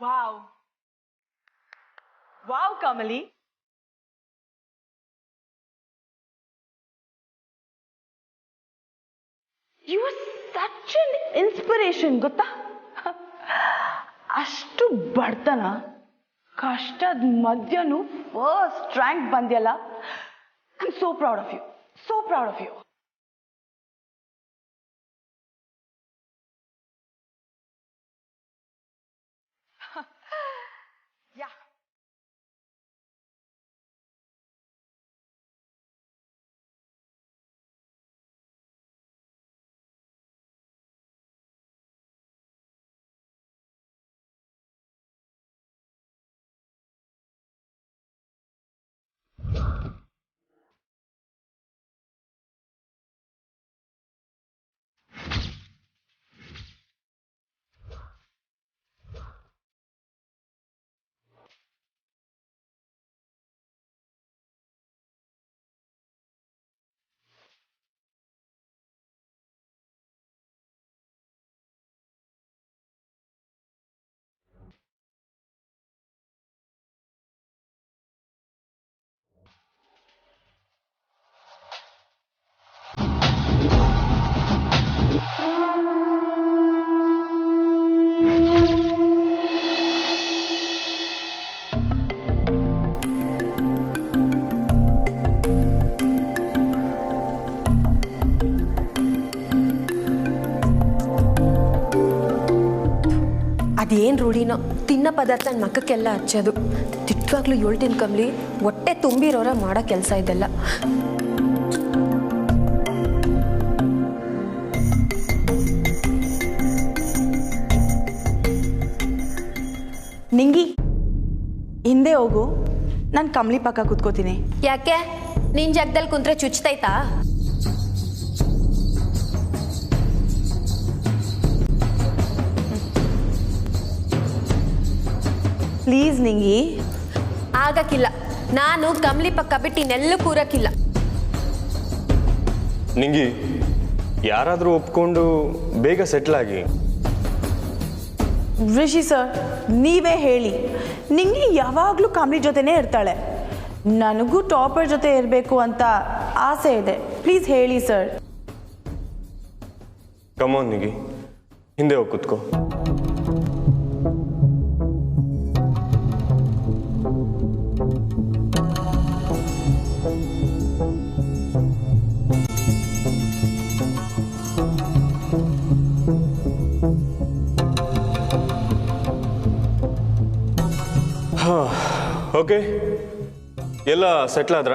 Wow wow Kamali, you are such an inspiration ಗೊತ್ತಾ. ಅಷ್ಟು ಬಡತನ ಕಷ್ಟದ ಮಧ್ಯನೂ ಫಸ್ಟ್ ರ್ಯಾಂಕ್ ಬಂದ್ಯಲ್ಲ. I am so proud of you, so proud of you. Yeah. ಅದೇನು ರೂಢಿನೋ ತಿನ್ನೋ ಪದಾರ್ಥ ನನ್ನ ಮಕ್ಕಕ್ಕೆಲ್ಲ ಹಚ್ಚೋದು. ತಿಟ್ಟವಾಗ್ಲೂ 7 ತಿನ್ ಕಮ್ಲಿ ಹೊಟ್ಟೆ ತುಂಬಿರೋರ ಮಾಡೋ ಕೆಲಸ ಇದೆಲ್ಲ. ನಿಂಗಿ ಹಿಂದೆ ಹೋಗು, ನಾನು ಕಮಲಿ ಪಕ್ಕ ಕೂತ್ಕೋತೀನಿ. ಯಾಕೆ ನಿನ್ನ ಜಾಗದಲ್ಲಿ ಕುಂತ್ರೆ ಚುಚ್ತೈತಾ? ಪ್ಲೀಸ್ ನಿಂಗಿ. ಆಗಕ್ಕಿಲ್ಲ, ನಾನು ಕಮಲಿ ಪಕ್ಕ ಬಿಟ್ಟು ಇನ್ನೆಲ್ಲೂ ಕೂರಕ್ಕಿಲ್ಲ. ನಿಂಗಿ ಯಾರಾದರೂ ಒಪ್ಕೊಂಡು ಬೇಗ ಸೆಟ್ಲ್ ಆಗಿ. ರಿಷಿ ಸರ್, ನೀವೇ ಹೇಳಿ. ನಿಂಗೆ ಯಾವಾಗಲೂ ಕಮಲಿ ಜೊತೆನೇ ಇರ್ತಾಳೆ. ನನಗೂ ಟಾಪರ್ ಜೊತೆ ಇರಬೇಕು ಅಂತ ಆಸೆ ಇದೆ. ಪ್ಲೀಸ್ ಹೇಳಿ ಸರ್. ಕಮಾನ್ ನಿಂಗಿ, ಹಿಂದೆ ಹೋಗಿ ಕೂತ್ಕೋ. ಓಕೆ, ಎಲ್ಲ ಸೆಟ್ಲ್ ಆದ್ರ?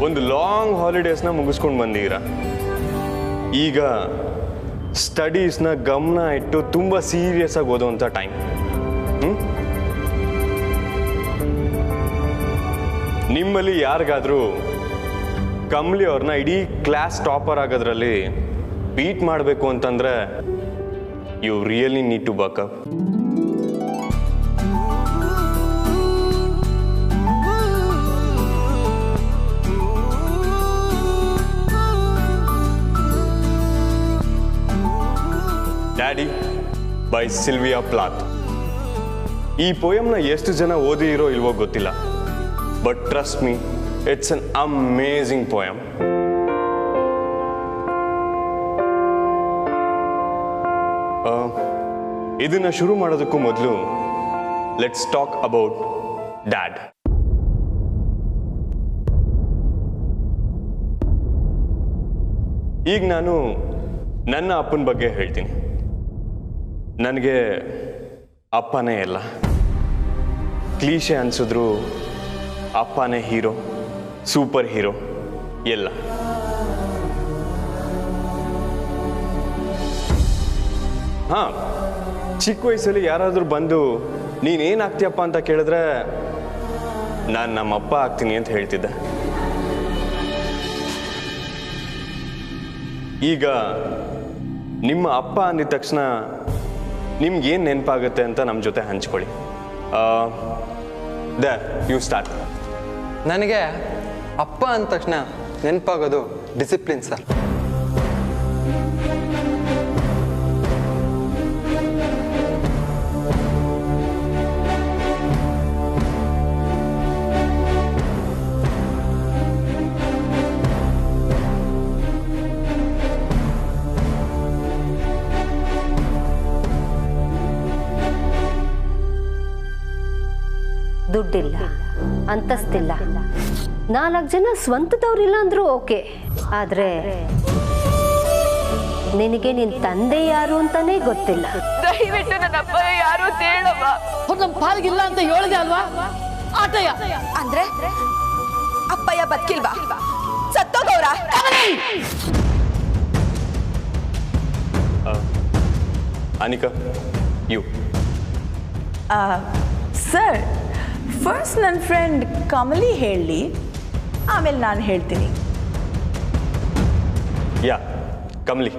ಒಂದು ಲಾಂಗ್ ಹಾಲಿಡೇಸ್ನ ಮುಗಿಸ್ಕೊಂಡು ಬಂದಿದ್ದೀರಾ. ಈಗ ಸ್ಟಡೀಸ್ನ ಗಮನ ಇಟ್ಟು ತುಂಬ ಸೀರಿಯಸ್ ಆಗಿ ಓದೋವಂಥ ಟೈಮ್. ನಿಮ್ಮಲ್ಲಿ ಯಾರಿಗಾದರೂ ಕಮಲಿ ಅವ್ರನ್ನ ಇಡೀ ಕ್ಲಾಸ್ ಟಾಪರ್ ಆಗೋದ್ರಲ್ಲಿ ಬೀಟ್ ಮಾಡಬೇಕು ಅಂತಂದ್ರೆ you really need to buck up. Daddy by Sylvia Plath. ಈ ಪೋಯಮ್ನ ಎಷ್ಟು ಜನ ಓದಿರೋ ಇಲ್ವೋ ಗೊತ್ತಿಲ್ಲ, but trust me, it's an amazing poem. ಇದನ್ನ ಶುರು ಮಾಡೋದಕ್ಕೂ ಮೊದಲು ಲೆಟ್ಸ್ ಟಾಕ್ ಅಬೌಟ್ ಡ್ಯಾಡ್. ಈಗ ನಾನು ನನ್ನ ಅಪ್ಪನ ಬಗ್ಗೆ ಹೇಳ್ತೀನಿ. ನನಗೆ ಅಪ್ಪನೇ ಎಲ್ಲ. ಕ್ಲೀಶೆ ಅನ್ಸಿದ್ರು ಅಪ್ಪನೇ ಹೀರೋ, ಸೂಪರ್ ಹೀರೋ ಎಲ್ಲ. ಹಾಂ, ಚಿಕ್ಕ ವಯಸ್ಸಲ್ಲಿ ಯಾರಾದರೂ ಬಂದು ನೀನೇನಾಗ್ತೀಯಪ್ಪ ಅಂತ ಕೇಳಿದ್ರೆ ನಾನು ನಮ್ಮಪ್ಪ ಆಗ್ತೀನಿ ಅಂತ ಹೇಳ್ತಿದ್ದೆ. ಈಗ ನಿಮ್ಮ ಅಪ್ಪ ಅಂದಿದ ತಕ್ಷಣ ನಿಮ್ಗೇನು ನೆನಪಾಗುತ್ತೆ ಅಂತ ನಮ್ಮ ಜೊತೆ ಹಂಚ್ಕೊಳ್ಳಿ. You start. ನನಗೆ ಅಪ್ಪ ಅಂದ ತಕ್ಷಣ ನೆನಪಾಗೋದು ಡಿಸಿಪ್ಲಿನ್ ಸರ್. ದುಡ್ಡಿಲ್ಲ, ಅಂತಸ್ತಿಲ್ಲ, 4 ಜನ ಸ್ವಂತದವ್ರಿಲ್ಲ ಅಂದ್ರೂ ಓಕೆ. ಆದ್ರೆ ನಿನಗೆ ನಿನ್ ತಂದೆ ಯಾರು ಅಂತಾನೆ ಗೊತ್ತಿಲ್ಲ. ದಯವಿಟ್ಟು ನನ್ನ ಅಪ್ಪ ಯಾರು ಅಂತ ಹೇಳಮ್ಮ. ನಮ್ಮ ಪಾಲ್ಗಿಲ್ಲ ಅಂತ ಹೇಳಿದೆ ಅಲ್ವಾ ಆಟಯ್ಯ. ಅಂದ್ರೆ ಅಪ್ಪಯ್ಯ ಬದುಕಿಲ್ವಾ? ಸತ್ತೋಗವ್ರ? ಅನಿಕಾ, ಯು. ಸರ್, ಫಸ್ಟ್ ನನ್ನ ಫ್ರೆಂಡ್ ಕಮಲಿ ಹೇಳಿ, ಆಮೇಲೆ ನಾನು ಹೇಳ್ತೀನಿ. Yeah, Kamali.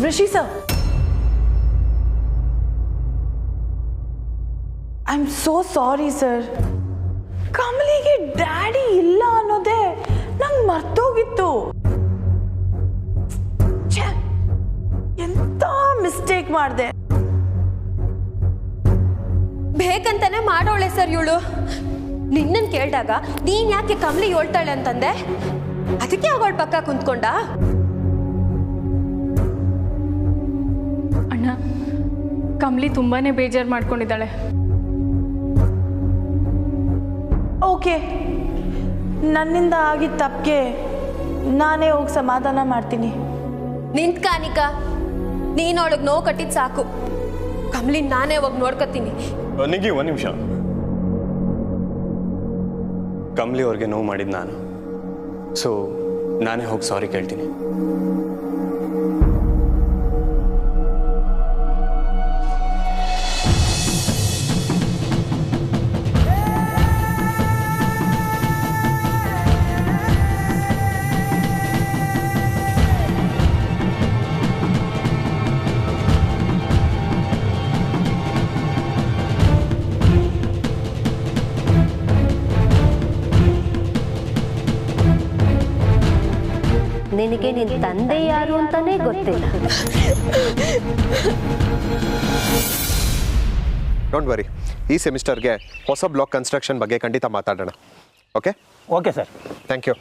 Rishi sir, I am so sorry sir. ಕಮಲಿಗೆ ಡ್ಯಾಡಿ ಇಲ್ಲ ಅನ್ನೋದೇ ನಂಗೆ ಮರ್ತೋಗಿತ್ತು. ಎಂತ ಮಿಸ್ಟೇಕ್ ಮಾಡಿದೆ. ಬೇಕಂತಾನೆ ಮಾಡೋಳೆ ಸರ್ ಇವಳು. ನಿನ್ನನ್ನು ಕೇಳಿದಾಗ ನೀನ್ ಯಾಕೆ ಕಮಲಿ ಹೇಳ್ತಾಳೆ ಅಂತಂದೆ, ಅದಕ್ಕೆ ಅವಳ ಪಕ್ಕ ಕುಂತ್ಕೊಂಡ. ಅಣ್ಣ, ಕಮಲಿ ತುಂಬಾನೇ ಬೇಜಾರು ಮಾಡ್ಕೊಂಡಿದ್ದಾಳೆ. ಓಕೆ, ನನ್ನಿಂದ ಆಗಿದ್ದ ತಪ್ಪಿಗೆ ನಾನೇ ಹೋಗಿ ಸಮಾಧಾನ ಮಾಡ್ತೀನಿ. ನಿಂತ್ ಕಾನಿಕಾ, ನೀನ್ ಅವಳಿಗೆ ನೋವು ಕಟ್ಟಿದ್ ಸಾಕು. ಕಮಲಿ ನಾನೇ ಹೋಗಿ ನೋಡ್ಕೊತೀನಿ. ನಿಗಿ, 1 ನಿಮಿಷ. ಕಮಲಿ ಅವ್ರಿಗೆ ನೋವು ಮಾಡಿದ್ದು ನಾನು, ಸೊ ನಾನೇ ಹೋಗಿ ಸಾರಿ ಕೇಳ್ತೀನಿ. ನಿನಗೆ ನಿನ್ ತಂದೆ ಯಾರು ಅಂತಾನೆ ಗೊತ್ತಿಲ್ಲ. ಡೋಂಟ್ ವರಿ, ಈ ಸೆಮಿಸ್ಟರ್ಗೆ ಹೊಸ ಬ್ಲಾಕ್ ಕನ್ಸ್ಟ್ರಕ್ಷನ್ ಬಗ್ಗೆ ಖಂಡಿತ ಮಾತಾಡೋಣ. Okay? Okay sir. Thank you.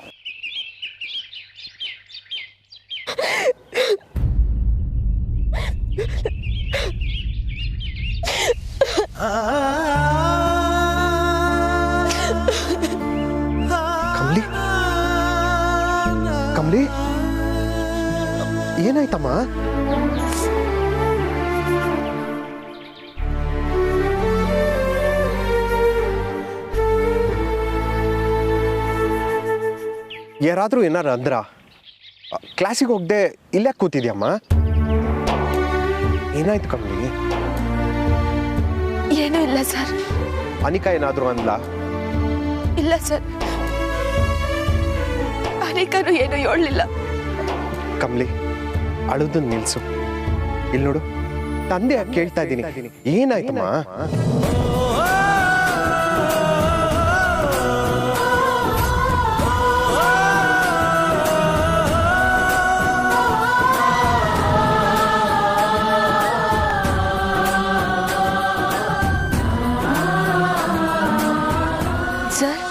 Kamali, Kamali, ಏನಾಯ್ತಮ್ಮ? ಯಾರಾದರೂ ಏನಾರು ಅಂದ್ರ? ಕ್ಲಾಸಿಗೆ ಹೋಗದೆ ಇಲ್ಲೇ ಕೂತಿದ್ಯಮ್ಮ? ಏನಾಯ್ತು ಕಮಲಿ? ಏನೂ ಇಲ್ಲ ಸರ್. ಅನಿಕಾ ಏನಾದರೂ ಅಂದ್ಲಾ? ಇಲ್ಲ ಸರ್, ಅನಿಕಾನು ಏನು ಹೇಳಲಿಲ್ಲ. ಕಮಲಿ, ಅಳುದನ್ನ ನಿಲ್ಸು. ಇಲ್ಲಿ ನೋಡು, ತಂದೆ ಕೇಳ್ತಾ ಇದ್ದೀನಿ, ಏನಾಯ್ತಮ್ಮ? ಸರ್,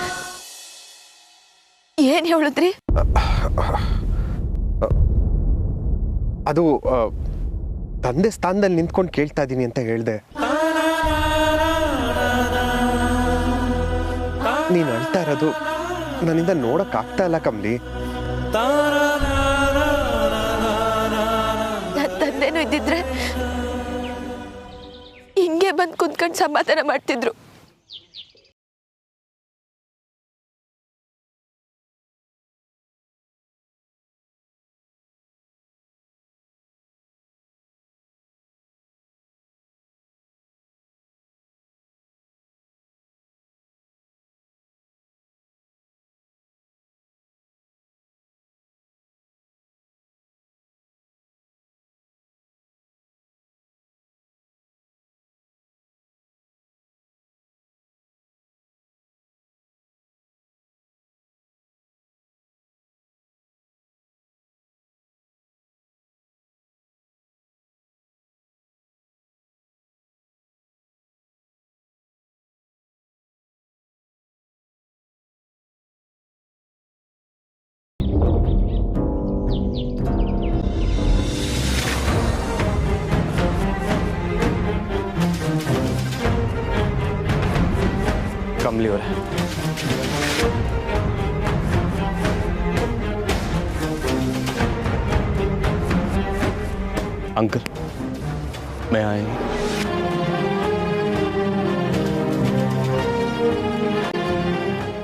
ಏನ್ ಹೇಳಿದ್ರಿ? ಅದು ತಂದೆ ಸ್ಥಾನದಲ್ಲಿ ನಿಂತ್ಕೊಂಡು ಕೇಳ್ತಾ ಇದ್ದೀನಿ ಅಂತ ಹೇಳ್ದೆ. ನೀನು ಅಳ್ತಾ ಇರೋದು ನನ್ನಿಂದ ನೋಡೋಕ್ಕಾಗ್ತಾ ಇಲ್ಲ ಕಮಲಿ. ನನ್ನ ತಂದೆನೂ ಇದ್ದಿದ್ರೆ ಹಿಂಗೆ ಬಂದು ಕುಂತ್ಕೊಂಡು ಸಮಾಧಾನ ಮಾಡ್ತಿದ್ರು. ಕಮಲಿ ಅವರೇ, ಅಂಕಲ್ ಮೇ ಆಯ್?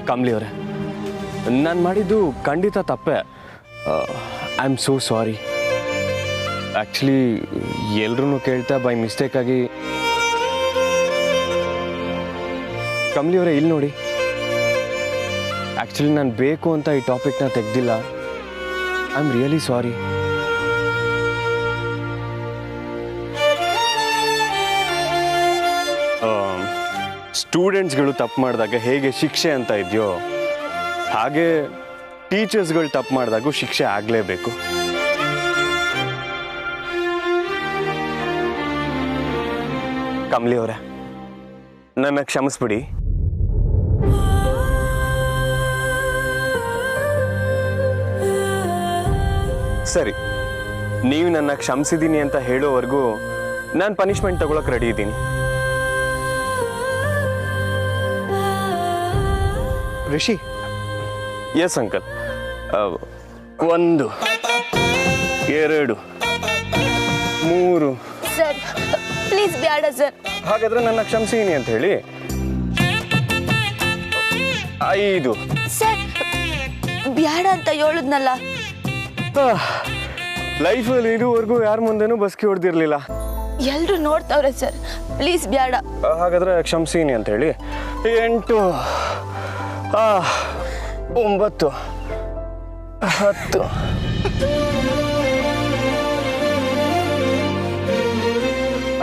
ಕಮಲಿ ಅವರೇ, ನಾನು ಮಾಡಿದ್ದು ಖಂಡಿತ ತಪ್ಪೆ. I am so sorry. Actually ಎಲ್ರೂ ಕೇಳ್ತಾ ಬೈ ಮಿಸ್ಟೇಕಾಗಿ. ಕಮಲಿ ಅವರೇ, ಇಲ್ಲಿ ನೋಡಿ, ಆ್ಯಕ್ಚುಲಿ ನಾನು ಬೇಕು ಅಂತ ಈ ಟಾಪಿಕ್ನ ತೆಗ್ದಿಲ್ಲ. I am really sorry. ಸ್ಟೂಡೆಂಟ್ಸ್ಗಳು ತಪ್ಪು ಮಾಡಿದಾಗ ಹೇಗೆ ಶಿಕ್ಷೆ ಅಂತ ಇದೆಯೋ ಹಾಗೆ ಟೀಚರ್ಸ್ಗಳು ತಪ್ಪು ಮಾಡಿದಾಗೂ ಶಿಕ್ಷೆ ಆಗಲೇಬೇಕು. ಕಮಲಿ ಅವರೇ, ನನ್ನ ಕ್ಷಮಿಸ್ಬಿಡಿ. ಸರಿ, ನೀವು ನನ್ನ ಕ್ಷಮಿಸಿದ್ದೀನಿ ಅಂತ ಹೇಳೋವರೆಗೂ ನಾನು ಪನಿಷ್ಮೆಂಟ್ ತಗೊಳಕ್ ರೆಡಿ ಇದ್ದೀನಿ. Rishi. Yes uncle. 1 2 3. Sir please ಬೇಡ ಸರ್. ಹಾಗಾದ್ರೆ ನನ್ನ ಕ್ಷಮಿಸಿದ್ದೀನಿ ಅಂತ ಹೇಳಿ. 5. ಸರ್ ಬೇಡ ಅಂತ ಹೇಳಿದ್ನಲ್ಲ. ಲೈಫಲ್ಲಿ ಇದುವರೆಗೂ ಯಾರ ಮುಂದೆನೂ ಬಸ್ಕಿ ಹೊಡೆದಿರ್ಲಿಲ್ಲ. ಎಲ್ರು ನೋಡ್ತಾವ್ರೆ ಸರ್, ಪ್ಲೀಸ್ ಬೇಡ. ಹಾಗಾದ್ರೆ ಕ್ಷಮಿಸಿದ್ದೀನಿ ಅಂತ ಹೇಳಿ. 8 9 10.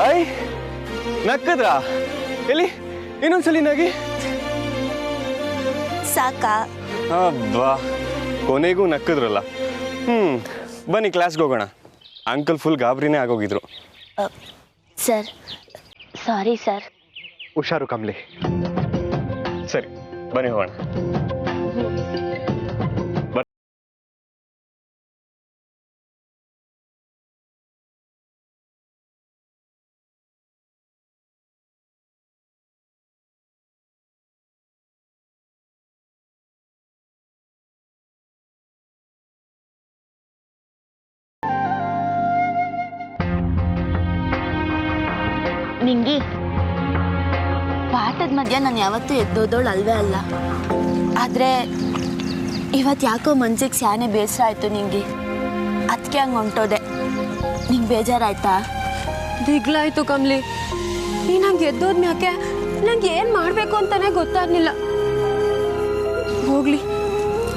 ಐ ನಕ್ಕದ್ರಾ? ಎಲ್ಲಿ ಇನ್ನೊಂದ್ಸಲಿ ನಗಿ. ಸಾಕಾ? ಅಬ್ಬಾ, ಕೊನೆಗೂ ನಕ್ಕದ್ರಲ್ಲ. ಬನ್ನಿ ಕ್ಲಾಸ್ಗೆ ಹೋಗೋಣ. ಅಂಕಲ್ ಫುಲ್ ಗಾಬರಿನೇ ಆಗೋಗಿದ್ರು. Sir sorry sir. ಹುಷಾರು ಕಮಲಿ. ಸರಿ, ಬನ್ನಿ ಹೋಗೋಣ. ನಿಂಗಿ, ಪಾಠದ ಮಧ್ಯ ನಾನು ಯಾವತ್ತೂ ಎದ್ದೋದೋಳು ಅಲ್ವೇ ಅಲ್ಲ. ಆದರೆ ಇವತ್ತು ಯಾಕೋ ಮನ್ಸಿಗೆ ಸ್ಯಾನೆ ಬೇಸರ ಆಯಿತು ನಿಂಗೆ. ಅದಕ್ಕೆ ಹಂಗೆ ಹೊಂಟೋದೆ. ನಿಂಗೆ ಬೇಜಾರಾಯ್ತಾ? ದಿಗ್ಲಾಯ್ತು ಕಮ್ಲಿ. ನೀ ನಂಗೆ ಎದ್ದೋದ್ಮ್ಯಾಕೆ ನಂಗೆ ಏನು ಮಾಡಬೇಕು ಅಂತಾನೆ ಗೊತ್ತಾಗ್ಲಿಲ್ಲ. ಹೋಗ್ಲಿ,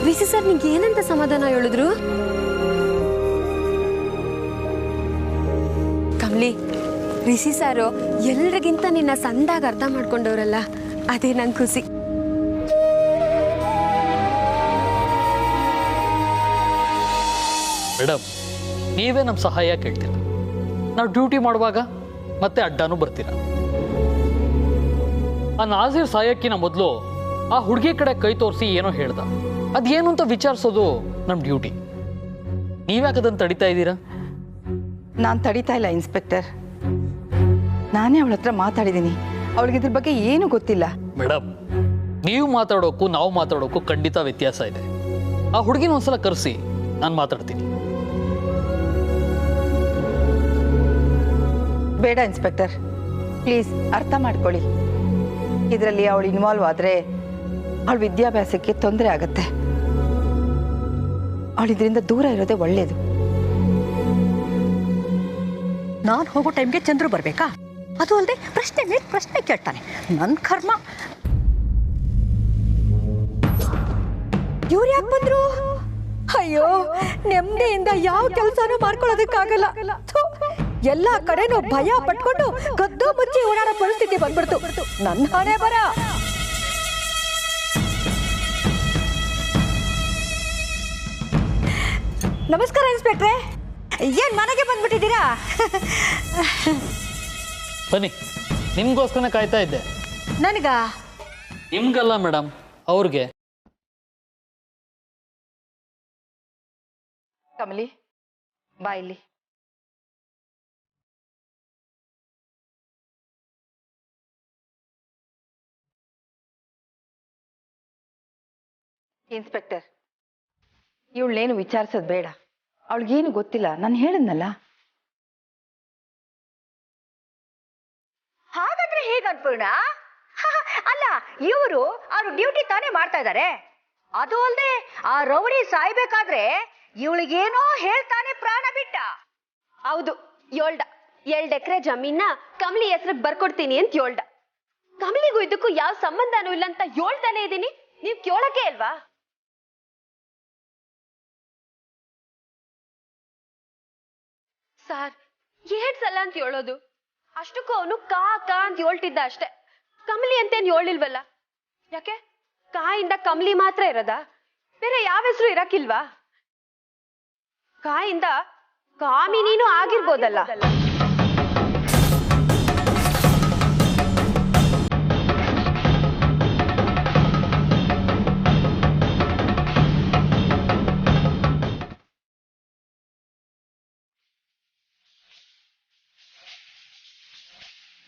ರಿಷಿ ಸರ್ ನಿಂಗೆ ಏನಂತ ಸಮಾಧಾನ ಹೇಳಿದ್ರು? ಕಮ್ಲಿ, ರಿಷಿ ಸಾರು ಎಲ್ರಿಗಿಂತ ನಿನ್ನ ಸಂದಾಗ ಅರ್ಥ ಮಾಡ್ಕೊಂಡವ್ರಲ್ಲ, ಅದೇ ನಂಗೆ ಖುಷಿ. ಮೇಡಮ್, ನೀವೇ ನಮ್ಮ ಸಹಾಯ ಕೇಳ್ತೀರ. ನಾವು ಡ್ಯೂಟಿ ಮಾಡುವಾಗ ಮತ್ತೆ ಅಡ್ಡನೂ ಬರ್ತೀರ. ಆ ನಾಜೀರ್ ಸಾಯಕ್ಕಿನ ಮೊದಲು ಆ ಹುಡುಗಿ ಕಡೆ ಕೈ ತೋರಿಸಿ ಏನೋ ಹೇಳ್ದ. ಅದೇನು ಅಂತ ವಿಚಾರಿಸೋದು ನಮ್ಮ ಡ್ಯೂಟಿ. ನೀವ್ಯಾಕೆ ಅದನ್ನು ತಡಿತಾ ಇದ್ದೀರಾ? ನಾನು ತಡಿತಾ ಇಲ್ಲ ಇನ್ಸ್ಪೆಕ್ಟರ್. ನಾನೇ ಅವಳ ಹತ್ರ ಮಾತಾಡಿದ್ದೀನಿ. ಅವಳಿಗೆ ಇದ್ರ ಬಗ್ಗೆ ಏನು ಗೊತ್ತಿಲ್ಲ. ಮೇಡಮ್, ನೀವು ಮಾತಾಡೋಕ್ಕೂ ನಾವು ಮಾತಾಡೋಕ್ಕೂ ಖಂಡಿತ ವ್ಯತ್ಯಾಸ ಇದೆ. ಆ ಹುಡುಗಿನ ಒಂದ್ಸಲ ಕರೆಸಿ, ನಾನು ಮಾತಾಡ್ತೀನಿ. ಬೇಡ ಇನ್ಸ್ಪೆಕ್ಟರ್, ಪ್ಲೀಸ್ ಅರ್ಥ ಮಾಡ್ಕೊಳ್ಳಿ. ಇದರಲ್ಲಿ ಅವಳು ಇನ್ವಾಲ್ವ್ ಆದರೆ ಅವಳ ವಿದ್ಯಾಭ್ಯಾಸಕ್ಕೆ ತೊಂದರೆ ಆಗತ್ತೆ. ಅವಳು ಇದರಿಂದ ದೂರ ಇರೋದೇ ಒಳ್ಳೆಯದು. ನಾನು ಹೋಗೋ ಟೈಮ್ಗೆ ಚಂದ್ರು ಬರಬೇಕಾ? ಅದು ಅಲ್ಲದೆ ಪ್ರಶ್ನೆ ಮೇಲೆ ಪ್ರಶ್ನೆ ಕೇಳ್ತಾನೆ. ನನ್ನ ಕರ್ಮ. ಇವ್ರು ಯಾಕೆ ಬಂದ್ರು? ಅಯ್ಯೋ, ನೆಮ್ಮದಿಯಿಂದ ಯಾವ ಕೆಲಸನೂ ಮಾಡ್ಕೊಳ್ಳೋದಕ್ಕಾಗಲ್ಲ. ಥು, ಎಲ್ಲ ಕಡೆನೂ ಭಯ ಪಟ್ಕೊಂಡು ಗದ್ದು ಮುಚ್ಚಿ ಓಡಾಡೋ ಪರಿಸ್ಥಿತಿ ಬಂದ್ಬಿಡ್ತು. ನನ್ನ ಹಣೆ ಬರ. ನಮಸ್ಕಾರ ಇನ್ಸ್ಪೆಕ್ಟ್ರೆ. ಏನ್ ಮನೆಗೆ ಬಂದ್ಬಿಟ್ಟಿದ್ದೀರಾ? ಬನ್ನಿ, ನಿಮ್ಗೋಸ್ಕರ ಕಾಯ್ತಾ ಇದ್ದೆ. ನನಗ? ನಿಮ್ಗಲ್ಲ ಮೇಡಮ್, ಅವ್ರಿಗೆ. ಕಮಲಿ, ಬಾ ಇಲ್ಲಿ. ಇನ್ಸ್ಪೆಕ್ಟರ್, ಇವಳೇನು ವಿಚಾರಿಸೋದು ಬೇಡ. ಅವಳಿಗೇನು ಗೊತ್ತಿಲ್ಲ, ನಾನು ಹೇಳಿದ್ನಲ್ಲ. ಹಾಗಾದ್ರೆ ಹೇಗನ್ಪೂರ್ಣ? ಅಲ್ಲ, ಇವರು ಅವ್ರ ಡ್ಯೂಟಿ ತಾನೇ ಮಾಡ್ತಾ ಇದ್ದಾರೆ. ಅದು ಅಲ್ಲದೆ ಆ ರೌಡಿ ಸಾಯ್ಬೇಕಾದ್ರೆ ಇವಳಿಗೇನೋ ಹೇಳ್ತಾನೆ ಪ್ರಾಣ ಬಿಟ್ಟ. ಹೌದು, 2 ಎಕರೆ ಜಮೀನ ಕಮಲಿ ಹೆಸರಿಗೆ ಬರ್ಕೊಡ್ತೀನಿ ಅಂತ ಹೇಳ್ದ. ಕಮಲಿಗೂ ಇದಕ್ಕೂ ಯಾವ ಸಂಬಂಧನೂ ಇಲ್ಲ ಅಂತ ಹೇಳ್ತಾನೆ ಇದ್ದೀನಿ. ನೀವ್ ಕೇಳಕ್ಕೆ ಅಲ್ವಾ? ಸರ್, 2 ಸಲ ಅಂತ ಹೇಳೋದು. ಅಷ್ಟಕ್ಕೂ ಅವನು ಕಾ ಅಂತ ಹೇಳ್ತಿದ್ದ ಅಷ್ಟೇ. ಕಮಲಿ ಅಂತೇನು ಹೇಳಿಲ್ವಲ್ಲ. ಯಾಕೆ? ಕಾಯಿಂದ ಕಮಲಿ ಮಾತ್ರ ಇರೋದ? ಬೇರೆ ಯಾವ ಹೆಸರು ಇರಕ್ಕಿಲ್ವಾ? ಕಾಯಿಂದ ಕಾಮಿನೀನು ಆಗಿರ್ಬೋದಲ್ಲ.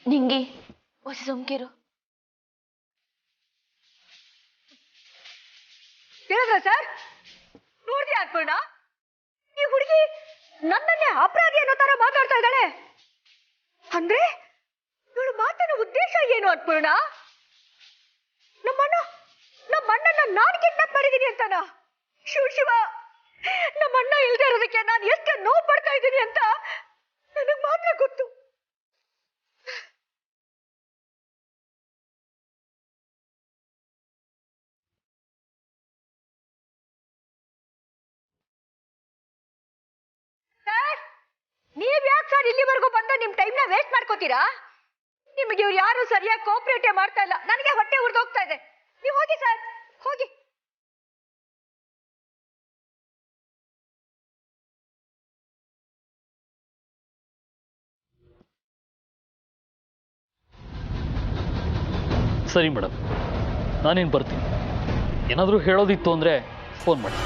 ನಿಂಗಿ ಹೊಸ ಸುಮ್ಕಿರು. ಹೇಳಿದ್ರ ಸರ್? ನೋಡ್ದಿ ಅನ್ಪೂರ್ಣ, ಈ ಹುಡುಗಿ ನನ್ನನ್ನೇ ಅಪರಾಧಿ ಅನ್ನೋ ತರ ಮಾತಾಡ್ತಾ ಇದ್ದಾಳೆ. ಅಂದ್ರೆ ಇವಳು ಮಾತನ್ನ ಉದ್ದೇಶ ಏನು ಅನ್ಪೂರ್ಣ? ನಮ್ಮಣ್ಣನ ನಾನು ಕಿಡ್ನಾಪ್ ಮಾಡಿದೀನಿ ಅಂತಾನ? ಶಿವ, ನಮ್ಮಣ್ಣ ಇಲ್ದೇ ಇರೋದಕ್ಕೆ ನಾನು ಎಷ್ಟು ನೋವು ಪಡ್ತಾ ಇದ್ದೀನಿ ಅಂತ ನನಗ್ ಮಾತ್ರ ಗೊತ್ತು. ನೀವ್ ಯಾಕೆ ಸರ್ ಇಲ್ಲಿವರೆಗೂ ಬಂದು ನಿಮ್ ಟೈಮ್ನ ವೇಸ್ಟ್ ಮಾಡ್ಕೋತೀರಾ? ನಿಮಗೆ ಇವ್ರು ಯಾರು ಸರಿಯಾಗಿ ಕೋಆಪರೇಟೇ ಮಾಡ್ತಾ ಇಲ್ಲ. ನನಗೆ ಹೊಟ್ಟೆ ಉರಿದೋಗ್ತಾ ಇದೆ. ನೀವು ಹೋಗಿ ಸರ್, ಹೋಗಿ. ಸರಿ ಮೇಡಮ್, ನಾನೇನು ಬರ್ತೀನಿ. ಏನಾದರೂ ಹೇಳೋದಿತ್ತು ಅಂದರೆ ಫೋನ್ ಮಾಡಿ.